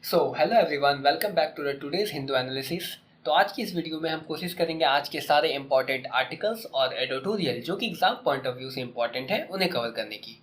So hello everyone, welcome back to the today's Hindu analysis. तो आज की इस वीडियो में हम कोशिश करेंगे आज के सारे इंपॉर्टेंट आर्टिकल्स और एडिटोरियल जो कि एग्जाम पॉइंट ऑफ व्यू से इंपॉर्टेंट है उन्हें कवर करने की।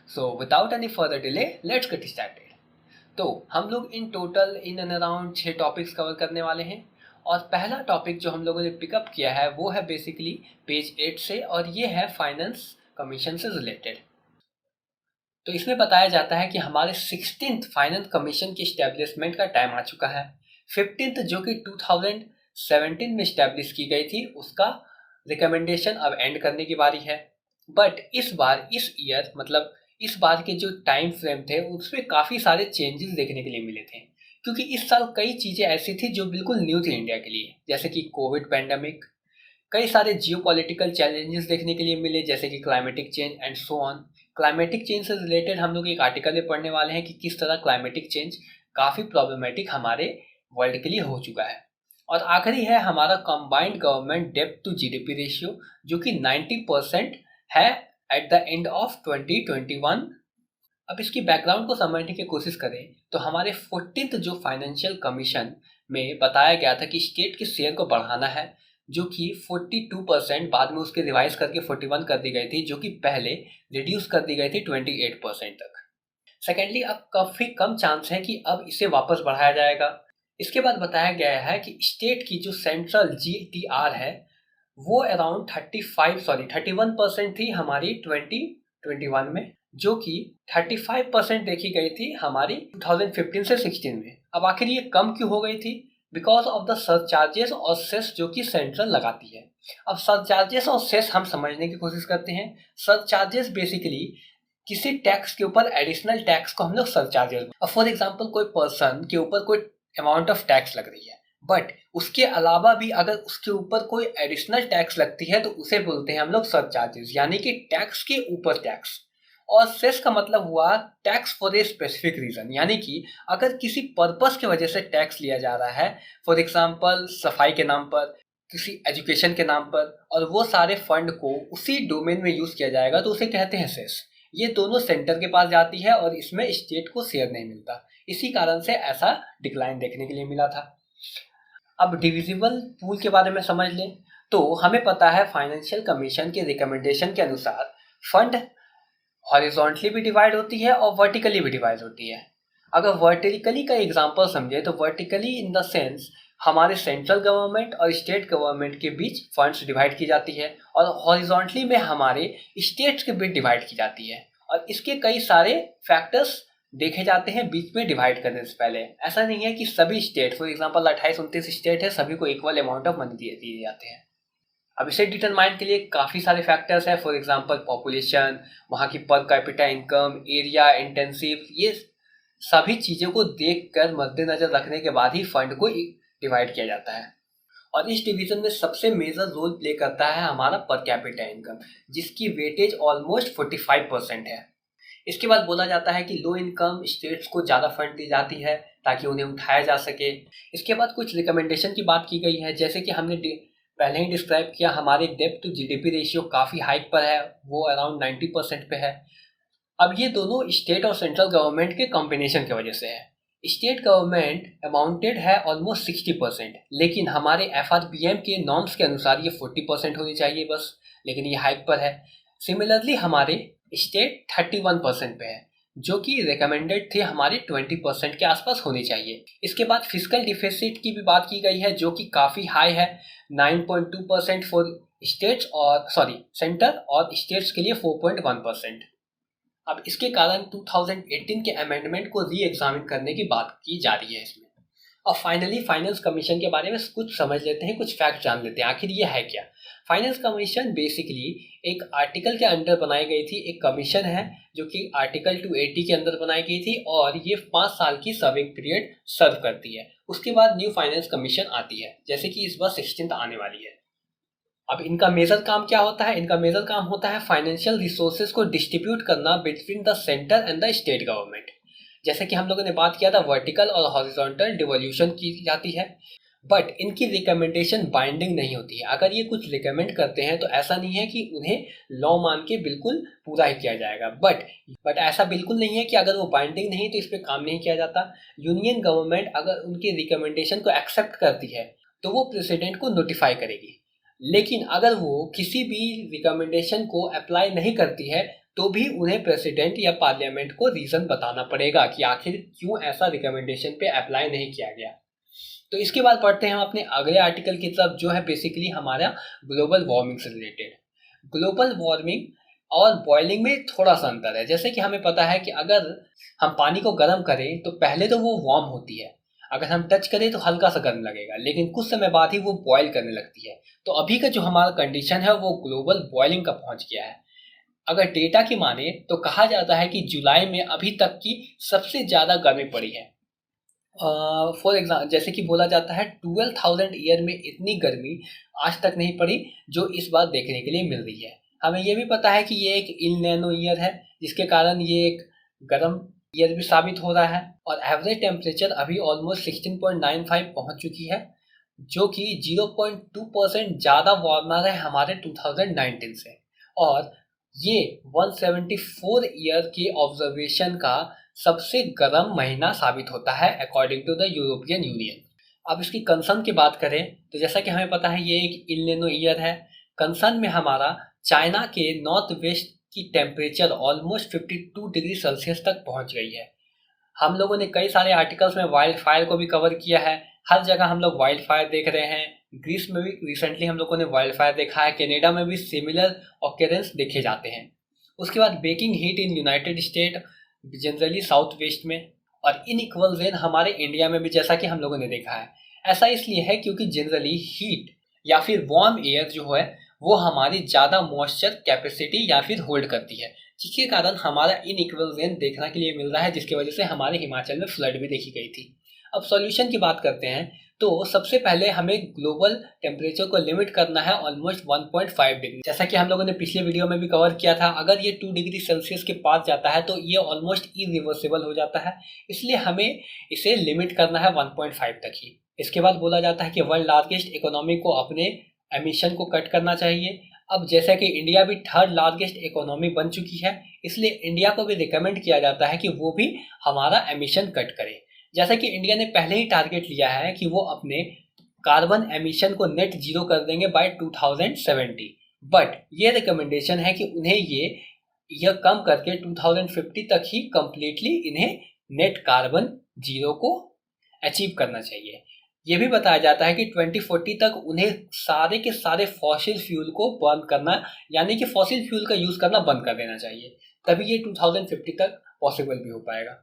So without any further delay let's get started. तो हम लोग in total in and around 6 topics cover करने वाले हैं। और पहला टॉपिक जो हम लोगों ने पिकअप किया है वो है बेसिकली पेज 8 से, और ये है फाइनेंस कमीशन से रिलेटेड। तो इसमें बताया जाता है कि हमारे 16th फाइनेंस कमीशन की स्टैब्लिशमेंट का टाइम आ चुका है। 15th जो कि 2017 में स्टैब्लिश की गई थी उसका रिकमेंडेशन अब एंड करने की बारी है। बट इस बार इस ईयर मतलब इस बार के जो टाइम फ्रेम थे उसमें काफ़ी सारे चेंजेस देखने के लिए मिले थे, क्योंकि इस साल कई चीज़ें ऐसी थी जो बिल्कुल न्यू थी इंडिया के लिए, जैसे कि कोविड पैंडमिक। कई सारे जियोपॉलिटिकल चैलेंजेस देखने के लिए मिले, जैसे कि climatic change and so on. Climatic change से रिलेटेड हम लोग एक आर्टिकल में पढ़ने वाले हैं कि किस तरह क्लाइमेटिक चेंज काफ़ी प्रॉब्लमेटिक हमारे वर्ल्ड के लिए हो चुका है। और आखिरी है हमारा कंबाइंड गवर्नमेंट डेब्ट टू जीडीपी रेशियो, जो कि 90% है एट द एंड ऑफ 2021। अब इसकी बैकग्राउंड को समझने की कोशिश करें तो हमारे 14th जो फाइनेंशियल कमीशन में बताया गया था कि स्टेट के शेयर को बढ़ाना है, जो कि 42% बाद में उसके रिवाइज करके 41 कर दी गई थी, जो कि पहले रिड्यूस कर दी गई थी 28% तक। सेकेंडली अब काफ़ी कम चांस है कि अब इसे वापस बढ़ाया जाएगा। इसके बाद बताया गया है कि स्टेट की जो सेंट्रल जीटीआर है वो अराउंड 31% थी हमारी 2021 में, जो कि 35% देखी गई थी हमारी 2015 से 16 में। अब आखिर ये कम क्यों हो गई थी? बिकॉज ऑफ द सरचार्जेस और सेस जो कि सेंट्रल लगाती है। अब सरचार्जेस और सेस हम समझने की कोशिश करते हैं। सरचार्जेस बेसिकली किसी टैक्स के ऊपर एडिशनल टैक्स को हम लोग सरचार्जेस, फॉर एग्जाम्पल कोई पर्सन के ऊपर कोई अमाउंट ऑफ टैक्स लग रही है, बट उसके अलावा भी अगर उसके ऊपर कोई एडिशनल टैक्स लगती है तो उसे बोलते हैं हम लोग सरचार्जेस, यानी कि टैक्स के ऊपर टैक्स। और सेस का मतलब हुआ tax for a specific region, यानी कि अगर किसी पर्पस की वजह से टैक्स लिया जा रहा है, फॉर एग्जाम्पल सफाई के नाम पर, किसी एजुकेशन के नाम पर, और वो सारे फंड को उसी डोमेन में यूज किया जाएगा तो उसे कहते हैं सेस। ये दोनों सेंटर के पास जाती है और इसमें स्टेट को शेयर नहीं मिलता, इसी कारण से ऐसा डिक्लाइन देखने के लिए मिला था। अब डिविजिबल पूल के बारे में समझ लें तो हमें पता है फाइनेंशियल कमीशन के रिकमेंडेशन के अनुसार फंड हॉरिजॉन्टली भी डिवाइड होती है और वर्टिकली भी डिवाइड होती है। अगर वर्टिकली का एग्जांपल समझे तो वर्टिकली इन द सेंस हमारे सेंट्रल गवर्नमेंट और स्टेट गवर्नमेंट के बीच फंड्स डिवाइड की जाती है, और हॉरिजॉन्टली में हमारे स्टेट्स के बीच डिवाइड की जाती है। और इसके कई सारे फैक्टर्स देखे जाते हैं बीच में डिवाइड करने से पहले। ऐसा नहीं है कि सभी स्टेट, फॉर एग्जांपल 28-29 स्टेट है, सभी को इक्वल अमाउंट ऑफ मनी दिए जाते हैं। अब इसे डिटरमाइन के लिए काफ़ी सारे फैक्टर्स हैं, फॉर एग्जांपल पॉपुलेशन, वहाँ की per capita income, area intensive, ये सभी चीज़ों को देखकर मद्देनजर रखने के बाद ही फंड को डिवाइड किया जाता है। और इस डिवीजन में सबसे मेजर रोल प्ले करता है हमारा पर कैपिटा इनकम, जिसकी वेटेज ऑलमोस्ट 45% है। इसके बाद बोला जाता है कि लो इनकम स्टेट्स को ज़्यादा फंड दी जाती है ताकि उन्हें उठाया जा सके। इसके बाद कुछ रिकमेंडेशन की बात की गई है, जैसे कि हमने पहले ही डिस्क्राइब किया, हमारे डेब्ट टू जीडीपी रेशियो काफ़ी हाइक पर है, वो अराउंड 90% पे है। अब ये दोनों स्टेट और सेंट्रल गवर्नमेंट के कॉम्बिनेशन की वजह से है। स्टेट गवर्नमेंट अमाउंटेड है ऑलमोस्ट 60%, लेकिन हमारे FRBM के नॉर्म्स के अनुसार ये 40% होनी चाहिए बस, लेकिन ये हाइक पर है। सिमिलरली हमारे स्टेट 31% पे है, जो कि रिकमेंडेड थे हमारे 20% के आसपास होनी चाहिए। इसके बाद फिजिकल डिफिसिट की भी बात की गई है, जो कि काफ़ी हाई है, 9.2% फॉर स्टेट्स और सेंटर, और स्टेट्स के लिए 4.1%। अब इसके कारण 2018 के अमेंडमेंट को री एग्जामिन करने की बात की जा रही है इसमें। और फाइनली फाइनेंस कमीशन के बारे में कुछ समझ लेते हैं, कुछ फैक्ट जान लेते हैं आखिर ये है क्या। फाइनेंस कमीशन बेसिकली एक आर्टिकल के अंडर बनाई गई थी, एक कमीशन है जो कि आर्टिकल 280 के अंदर बनाई गई थी, और ये 5 साल की सर्विंग पीरियड सर्व करती है। उसके बाद न्यू फाइनेंस कमीशन आती है, जैसे कि इस बार 16th आने वाली है। अब इनका मेजर काम क्या होता है? इनका मेजर काम होता है फाइनेंशियल रिसोर्सेज को डिस्ट्रीब्यूट करना between the centre and the state government. जैसे कि हम लोगों ने बात किया था, वर्टिकल और हॉरिजॉन्टल डिवोल्यूशन की जाती है। बट इनकी रिकमेंडेशन बाइंडिंग नहीं होती है। अगर ये कुछ रिकमेंड करते हैं तो ऐसा नहीं है कि उन्हें लॉ मान के बिल्कुल पूरा ही किया जाएगा, बट ऐसा बिल्कुल नहीं है कि अगर वो बाइंडिंग नहीं तो इस पर काम नहीं किया जाता। यूनियन गवर्नमेंट अगर उनके रिकमेंडेशन को एक्सेप्ट करती है तो वो प्रेसिडेंट को नोटिफाई करेगी, लेकिन अगर वो किसी भी रिकमेंडेशन को अप्लाई नहीं करती है तो भी उन्हें प्रेसिडेंट या पार्लियामेंट को रीजन बताना पड़ेगा कि आखिर क्यों ऐसा रिकमेंडेशन पे अप्लाई नहीं किया गया। तो इसके बाद पढ़ते हैं हम अपने अगले आर्टिकल की तरफ, जो है बेसिकली हमारा ग्लोबल वार्मिंग से रिलेटेड। ग्लोबल वार्मिंग और बॉइलिंग में थोड़ा सा अंतर है। जैसे कि हमें पता है कि अगर हम पानी को गर्म करें तो पहले तो वो वार्म होती है, अगर हम टच करें तो हल्का सा गर्म लगेगा, लेकिन कुछ समय बाद ही वो बॉयल करने लगती है। तो अभी का जो हमारा कंडीशन है वो ग्लोबल बॉइलिंग का पहुंच गया है। अगर डेटा की माने तो कहा जाता है कि जुलाई में अभी तक की सबसे ज़्यादा गर्मी पड़ी है। फॉर एग्जाम्पल जैसे कि बोला जाता है 12,000 ईयर में इतनी गर्मी आज तक नहीं पड़ी जो इस बार देखने के लिए मिल रही है। हमें ये भी पता है कि ये एक इल नैनो ईयर है, जिसके कारण ये एक गर्म ईयर भी साबित हो रहा है। और एवरेज टेम्परेचर अभी ऑलमोस्ट 16.95 पहुंच चुकी है, जो कि 0.2% ज़्यादा वार्मर है हमारे 2019 से। और ये 174 ईयर के ऑब्जर्वेशन का सबसे गर्म महीना साबित होता है according to the European Union. अब इसकी कंसर्न की बात करें तो जैसा कि हमें पता है ये एक इल निनो ईयर है। कंसर्न में हमारा चाइना के नॉर्थ वेस्ट की टेम्परेचर ऑलमोस्ट 52 डिग्री सेल्सियस तक पहुंच गई है। हम लोगों ने कई सारे आर्टिकल्स में वाइल्ड फायर को भी कवर किया है, हर जगह हम लोग वाइल्ड फायर देख रहे हैं। ग्रीस में भी रिसेंटली हम लोगों ने वाइल्ड फायर देखा है, कनाडा में भी सिमिलर ऑकरेंस देखे जाते हैं। उसके बाद baking heat in United state generally south west में, और इनइक्वल रेन हमारे इंडिया में भी जैसा कि हम लोगों ने देखा है। ऐसा इसलिए है क्योंकि जनरली हीट या फिर वार्म एयर जो है वो हमारी ज़्यादा मॉइस्चर कैपेसिटी या फिर होल्ड करती है, जिसके कारण हमारा इनइक्वल रेन देखने के लिए मिल रहा है, जिसकी वजह से हमारे हिमाचल में फ्लड भी देखी गई थी। अब सॉल्यूशन की बात करते हैं तो सबसे पहले हमें ग्लोबल टेम्परेचर को लिमिट करना है ऑलमोस्ट 1.5 डिग्री। जैसा कि हम लोगों ने पिछले वीडियो में भी कवर किया था, अगर ये 2 डिग्री सेल्सियस के पास जाता है तो ये ऑलमोस्ट इरिवर्सिबल हो जाता है, इसलिए हमें इसे लिमिट करना है 1.5 तक ही। इसके बाद बोला जाता है कि वर्ल्ड लार्जेस्ट इकोनॉमी को अपने एमिशन को कट करना चाहिए। अब जैसा कि इंडिया भी थर्ड लार्जेस्ट इकोनॉमी बन चुकी है, इसलिए इंडिया को भी रिकमेंड किया जाता है कि वो भी हमारा एमिशन कट करे। जैसा कि इंडिया ने पहले ही टारगेट लिया है कि वो अपने कार्बन एमिशन को नेट जीरो कर देंगे बाय 2070, बट ये रिकमेंडेशन है कि उन्हें यह कम करके 2050 तक ही कंप्लीटली इन्हें नेट कार्बन जीरो को अचीव करना चाहिए। ये भी बताया जाता है कि 2040 तक उन्हें सारे के सारे फॉसिल फ्यूल को बंद करना, यानी कि फॉसिल फ्यूल का यूज़ करना बंद कर देना चाहिए, तभी ये 2050 तक पॉसिबल भी हो पाएगा।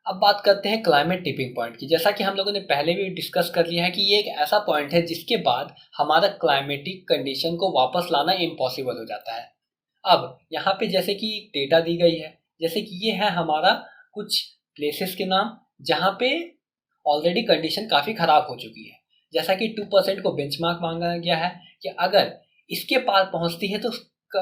अब बात करते हैं क्लाइमेट टिपिंग पॉइंट की। जैसा कि हम लोगों ने पहले भी डिस्कस कर लिया है कि ये एक ऐसा पॉइंट है जिसके बाद हमारा क्लाइमेटिक कंडीशन को वापस लाना इम्पॉसिबल हो जाता है। अब यहाँ पे जैसे कि डेटा दी गई है, जैसे कि ये है हमारा कुछ प्लेसेस के नाम जहाँ पे ऑलरेडी कंडीशन काफ़ी ख़राब हो चुकी है। जैसा कि 2% को बेंचमार्क मांगा गया है कि अगर इसके पार पहुँचती है तो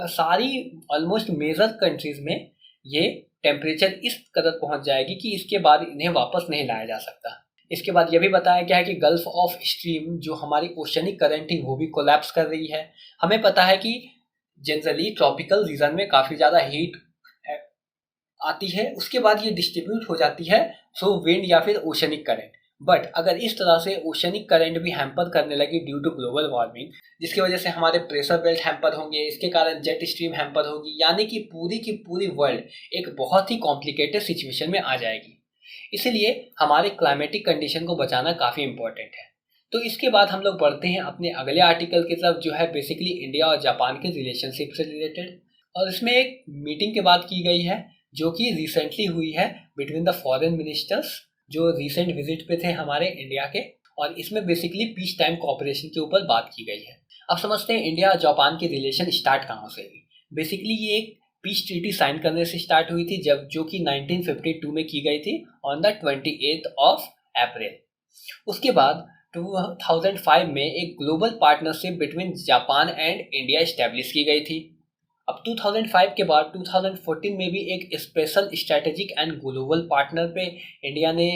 सारी ऑलमोस्ट मेजर कंट्रीज़ में ये टेम्परेचर इस कदर पहुंच जाएगी कि इसके बाद इन्हें वापस नहीं लाया जा सकता। इसके बाद यह भी बताया गया है कि गल्फ ऑफ स्ट्रीम जो हमारी ओशनिक करंट थी वो भी कोलैप्स कर रही है। हमें पता है कि जनरली ट्रॉपिकल रीजन में काफ़ी ज़्यादा हीट आती है, उसके बाद ये डिस्ट्रीब्यूट हो जाती है थ्रू विंड या फिर ओशनिक करंट। बट अगर इस तरह से ओशनिक करंट भी हैम्पर करने लगी ड्यू टू ग्लोबल वार्मिंग, जिसकी वजह से हमारे प्रेशर बेल्ट हैम्पर होंगे, इसके कारण जेट स्ट्रीम हैम्पर होगी, यानी कि पूरी की पूरी वर्ल्ड एक बहुत ही कॉम्प्लिकेटेड सिचुएशन में आ जाएगी। इसलिए हमारे क्लाइमेटिक कंडीशन को बचाना काफ़ी इंपॉर्टेंट है। तो इसके बाद हम लोग बढ़ते हैं अपने अगले आर्टिकल की तरफ, जो है बेसिकली इंडिया और जापान के रिलेशनशिप से रिलेटेड। और इसमें एक मीटिंग की बात की गई है जो कि रिसेंटली हुई है बिटवीन द फॉरेन मिनिस्टर्स, जो रिसेंट विजिट पे थे हमारे इंडिया के, और इसमें बेसिकली पीस टाइम कोऑपरेशन के ऊपर बात की गई है। अब समझते हैं इंडिया और जापान की रिलेशन स्टार्ट कहाँ से हुई। बेसिकली ये एक पीस ट्रीटी साइन करने से स्टार्ट हुई थी, जब जो कि 1952 में की गई थी ऑन द 28 ऑफ अप्रैल। उसके बाद 2005 में एक global partnership between Japan and India establish की गई थी। अब 2005 के बाद 2014 में भी एक special strategic and global partner पे इंडिया ने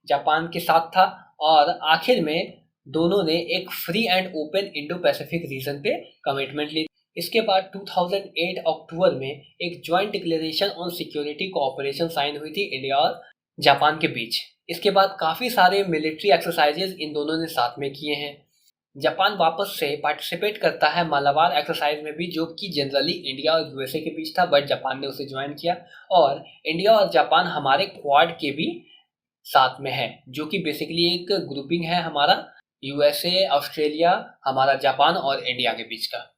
जापान के साथ था, और आखिर में दोनों ने एक free and open Indo Pacific region पे कमिटमेंट ली। इसके बाद 2008 अक्टूबर में एक joint declaration on security cooperation sign हुई थी इंडिया और जापान के बीच। इसके बाद काफ़ी सारे मिलिट्री एक्सरसाइजेज इन दोनों ने साथ में किए हैं। जापान वापस से पार्टिसिपेट करता है मालाबार एक्सरसाइज में भी, जो कि जनरली इंडिया और यूएसए के बीच था, बट जापान ने उसे ज्वाइन किया। और इंडिया और जापान हमारे क्वाड के भी साथ में है, जो कि बेसिकली एक ग्रुपिंग है हमारा यूएसए, ऑस्ट्रेलिया, हमारा जापान और इंडिया के बीच का।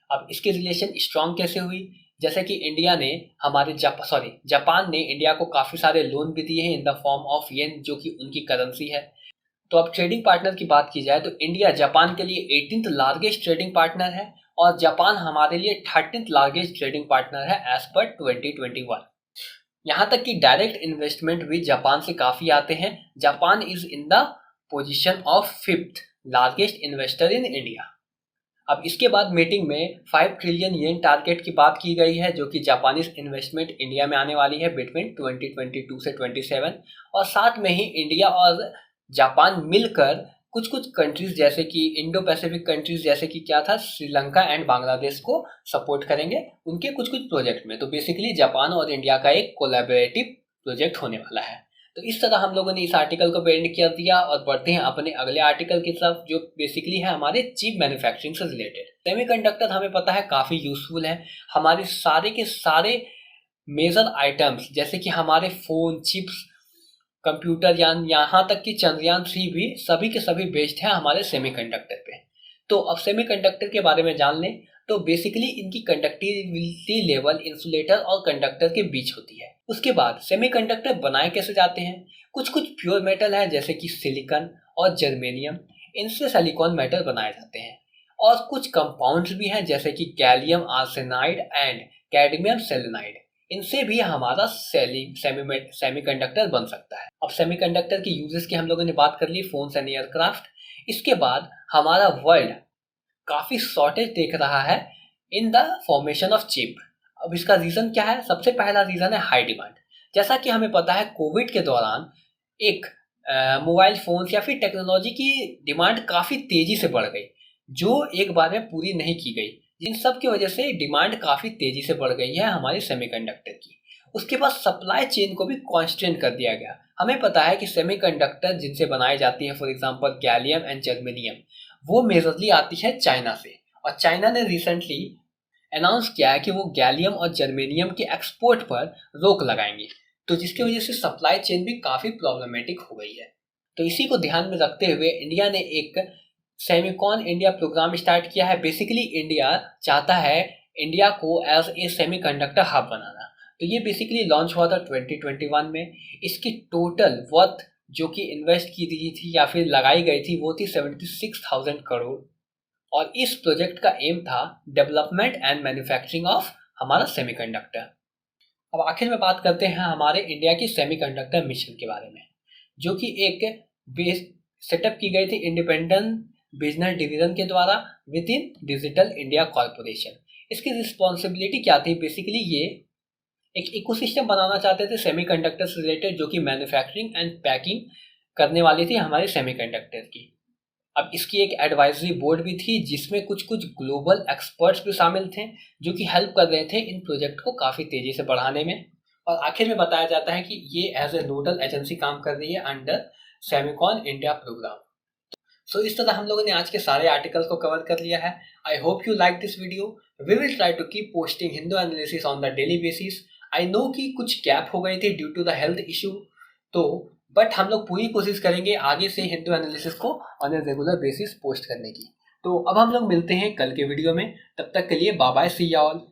अब इसके रिलेशन स्ट्रॉन्ग कैसे हुई? जैसे कि इंडिया ने जापान ने इंडिया को काफ़ी सारे लोन भी दिए हैं इन द फॉर्म ऑफ येन, जो कि उनकी करेंसी है। तो अब ट्रेडिंग पार्टनर की बात की जाए तो इंडिया जापान के लिए 18th लार्जेस्ट ट्रेडिंग पार्टनर है और जापान हमारे लिए 13th लार्जेस्ट ट्रेडिंग पार्टनर है एज पर 2021। यहाँ तक कि डायरेक्ट इन्वेस्टमेंट भी जापान से काफ़ी आते हैं। Japan is in the position of 5th largest investor in India. अब इसके बाद मीटिंग में 5 ट्रिलियन येन टारगेट की बात की गई है, जो कि जापानीज इन्वेस्टमेंट इंडिया में आने वाली है बिटवीन 2022 से 27। और साथ में ही इंडिया और जापान मिलकर कुछ कुछ कंट्रीज जैसे कि इंडो पैसिफिक कंट्रीज जैसे कि क्या था, श्रीलंका एंड बांग्लादेश को सपोर्ट करेंगे उनके कुछ कुछ प्रोजेक्ट में। तो बेसिकली जापान और इंडिया का एक कोलैबोरेटिव प्रोजेक्ट होने वाला है। तो इस तरह हम लोगों ने इस आर्टिकल को पेंड कर दिया और बढ़ते हैं अपने अगले आर्टिकल की तरफ, जो बेसिकली है हमारे चिप मैन्युफैक्चरिंग से रिलेटेड। सेमीकंडक्टर हमें पता है काफ़ी यूजफुल है। हमारे सारे के सारे मेजर आइटम्स जैसे कि हमारे फ़ोन, चिप्स, कंप्यूटर यान, यहाँ तक कि चंद्रयान 3 भी सभी के सभी बेस्ड हैं हमारे सेमीकंडक्टर पे। तो अब सेमीकंडक्टर के बारे में जान लें तो बेसिकली इनकी कंडक्टिविटी लेवल इंसुलेटर और कंडक्टर के बीच होती है। उसके बाद सेमीकंडक्टर बनाए कैसे जाते हैं? कुछ कुछ प्योर मेटल है जैसे कि सिलिकॉन और जर्मेनियम, इनसे सिलिकॉन मेटल बनाए जाते हैं। और कुछ कंपाउंड्स भी हैं जैसे कि gallium arsenide and cadmium selenide, इनसे भी हमारा सेमीकंडक्टर बन सकता है। अब सेमीकंडक्टर की यूजेस की हम लोगों ने बात कर ली, फोन्स एंड एयरक्राफ्ट। इसके बाद हमारा वर्ल्ड काफ़ी शॉर्टेज देख रहा है in the formation of chip. अब इसका रीज़न क्या है? सबसे पहला रीज़न है हाई डिमांड। जैसा कि हमें पता है कोविड के दौरान एक मोबाइल फ़ोन्स या फिर टेक्नोलॉजी की डिमांड काफ़ी तेज़ी से बढ़ गई, जो एक बार में पूरी नहीं की गई। इन सब की वजह से डिमांड काफ़ी तेज़ी से बढ़ गई है हमारी सेमीकंडक्टर की। उसके बाद सप्लाई चेन को भी कॉन्स्टेंट कर दिया गया। हमें पता है कि सेमीकंडक्टर जिनसे बनाई जाती है, for example gallium and germanium, वो मेजरली आती है चाइना से। और चाइना ने रिसेंटली अनाउंस किया है कि वो गैलियम और जर्मेनियम के एक्सपोर्ट पर रोक लगाएंगे, तो जिसकी वजह से सप्लाई चेन भी काफ़ी प्रॉब्लमेटिक हो गई है। तो इसी को ध्यान में रखते हुए इंडिया ने एक सेमीकॉन इंडिया प्रोग्राम स्टार्ट किया है। बेसिकली इंडिया चाहता है इंडिया को एज ए सेमीकंडक्टर हब बनाना। तो ये बेसिकली लॉन्च हुआ था 2021 में। इसकी टोटल वर्थ जो कि इन्वेस्ट की गई थी या फिर लगाई गई थी वो थी 76,000 करोड़। और इस प्रोजेक्ट का एम था डेवलपमेंट एंड मैन्युफैक्चरिंग ऑफ हमारा सेमीकंडक्टर। अब आखिर में बात करते हैं हमारे इंडिया की सेमीकंडक्टर मिशन के बारे में, जो कि एक बेस सेटअप की गई थी इंडिपेंडेंट बिजनेस डिवीजन के द्वारा with in digital India corporation. इसकी रिस्पॉन्सिबिलिटी क्या थी? बेसिकली ये एक इकोसिस्टम बनाना चाहते थे सेमीकंडक्टर से रिलेटेड, जो कि मैन्युफैक्चरिंग एंड पैकिंग करने वाली थी हमारे सेमीकंडक्टर की। अब इसकी एक एडवाइजरी बोर्ड भी थी जिसमें कुछ कुछ ग्लोबल एक्सपर्ट्स भी शामिल थे, जो कि हेल्प कर रहे थे इन प्रोजेक्ट को काफ़ी तेज़ी से बढ़ाने में। और आखिर में बताया जाता है कि ये एज ए नोडल एजेंसी काम कर रही है अंडर सेमीकॉन इंडिया प्रोग्राम। सो इस तरह हम लोगों ने आज के सारे आर्टिकल्स को कवर कर लिया है। I hope you like this video. We will try to keep posting Hindu analysis on the daily basis. I know कि कुछ गैप हो गई थी due to the health issue, तो बट हम लोग पूरी कोशिश करेंगे आगे से हिंदू एनालिसिस को on a regular basis post करने की। तो अब हम लोग मिलते हैं कल के वीडियो में। तब तक के लिए bye bye, see you all.